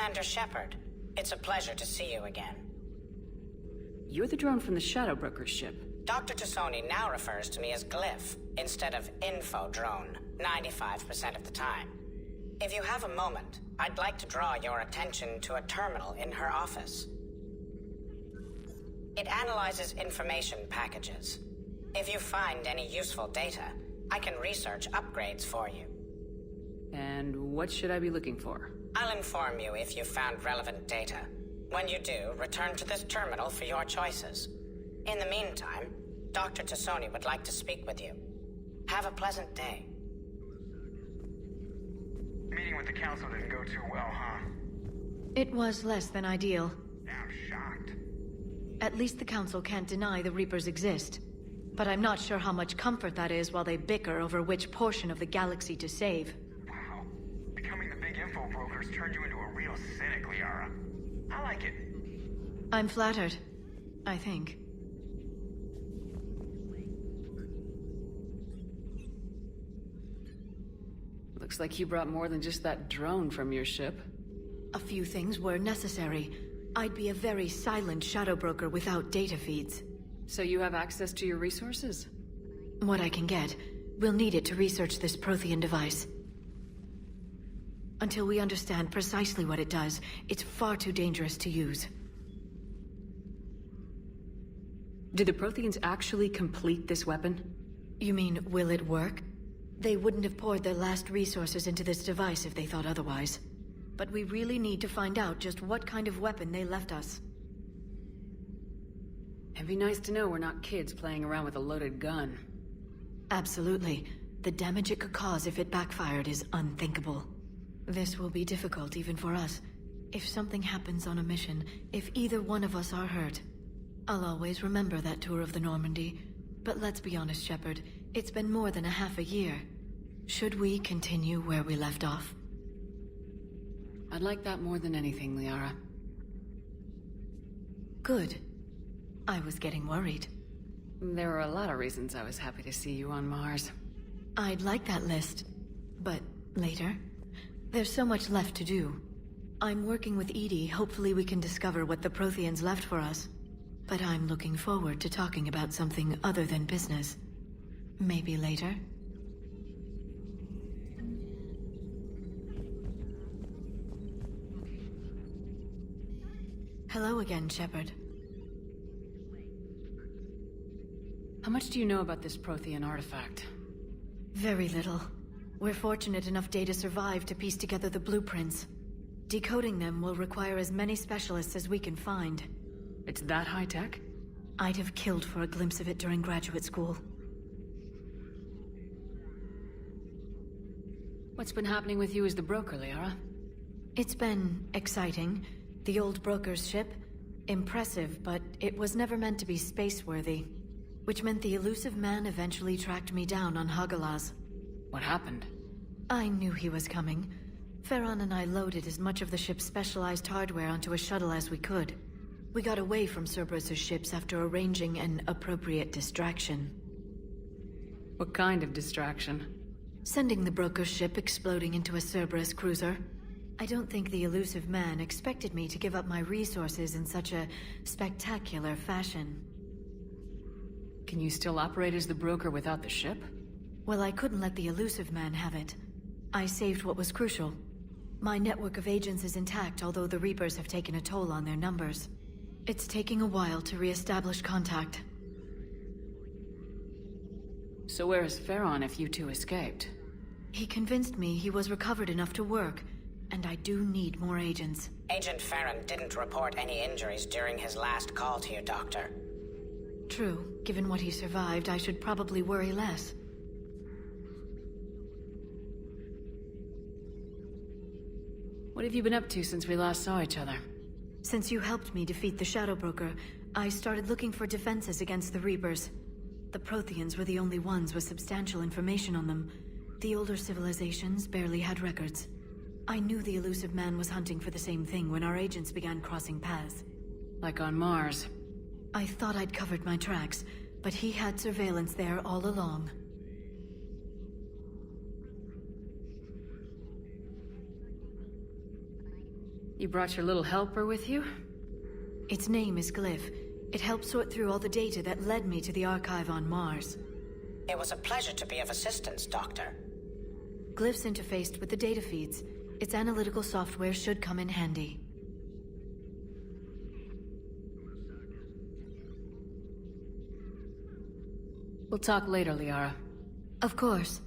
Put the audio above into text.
Commander Shepard. It's a pleasure to see you again. You're the drone from the Shadow Broker's ship. Dr. Tassoni now refers to me as Glyph, instead of Info Drone, 95% of the time. If you have a moment, I'd like to draw your attention to a terminal in her office. It analyzes information packages. If you find any useful data, I can research upgrades for you. And what should I be looking for? I'll inform you if you've found relevant data. When you do, return to this terminal for your choices. In the meantime, Dr. Tassoni would like to speak with you. Have a pleasant day. Meeting with the council didn't go too well, huh? It was less than ideal. I'm shocked. At least the council can't deny the Reapers exist. But I'm not sure how much comfort that is while they bicker over which portion of the galaxy to save. Wow. Becoming the big info brokers turned you into a real cynic, Liara. I like it. I'm flattered. I think. Looks like you brought more than just that drone from your ship. A few things were necessary. I'd be a very silent shadow broker without data feeds. So you have access to your resources? What I can get. We'll need it to research this Prothean device. Until we understand precisely what it does, it's far too dangerous to use. Did the Protheans actually complete this weapon? You mean, will it work? They wouldn't have poured their last resources into this device if they thought otherwise. But we really need to find out just what kind of weapon they left us. It'd be nice to know we're not kids playing around with a loaded gun. Absolutely. The damage it could cause if it backfired is unthinkable. This will be difficult even for us. If something happens on a mission, if either one of us are hurt. I'll always remember that tour of the Normandy. But let's be honest, Shepard. It's been more than a half a year. Should we continue where we left off? I'd like that more than anything, Liara. Good. I was getting worried. There were a lot of reasons I was happy to see you on Mars. I'd like that list. But later? There's so much left to do. I'm working with Edie. Hopefully we can discover what the Protheans left for us. But I'm looking forward to talking about something other than business. Maybe later? Hello again, Shepard. How much do you know about this Prothean artifact? Very little. We're fortunate enough Data survived to piece together the blueprints. Decoding them will require as many specialists as we can find. It's that high-tech? I'd have killed for a glimpse of it during graduate school. What's been happening with you as the broker, Liara? It's been exciting. The old broker's ship? Impressive, but it was never meant to be space-worthy. Which meant the elusive man eventually tracked me down on Hagalaz. What happened? I knew he was coming. Farron and I loaded as much of the ship's specialized hardware onto a shuttle as we could. We got away from Cerberus' ships after arranging an appropriate distraction. What kind of distraction? Sending the broker's ship exploding into a Cerberus cruiser. I don't think the elusive man expected me to give up my resources in such a spectacular fashion. Can you still operate as the broker without the ship? Well, I couldn't let the elusive man have it. I saved what was crucial. My network of agents is intact, although the Reapers have taken a toll on their numbers. It's taking a while to re-establish contact. So where is Farron if you two escaped? He convinced me he was recovered enough to work, and I do need more agents. Agent Farron didn't report any injuries during his last call to you, Doctor. True. Given what he survived, I should probably worry less. What have you been up to since we last saw each other? Since you helped me defeat the Shadow Broker, I started looking for defenses against the Reapers. The Protheans were the only ones with substantial information on them. The older civilizations barely had records. I knew the elusive man was hunting for the same thing when our agents began crossing paths. Like on Mars. I thought I'd covered my tracks, but he had surveillance there all along. You brought your little helper with you? Its name is Glyph. It helped sort through all the data that led me to the archive on Mars. It was a pleasure to be of assistance, Doctor. Glyph's interfaced with the data feeds. Its analytical software should come in handy. We'll talk later, Liara. Of course.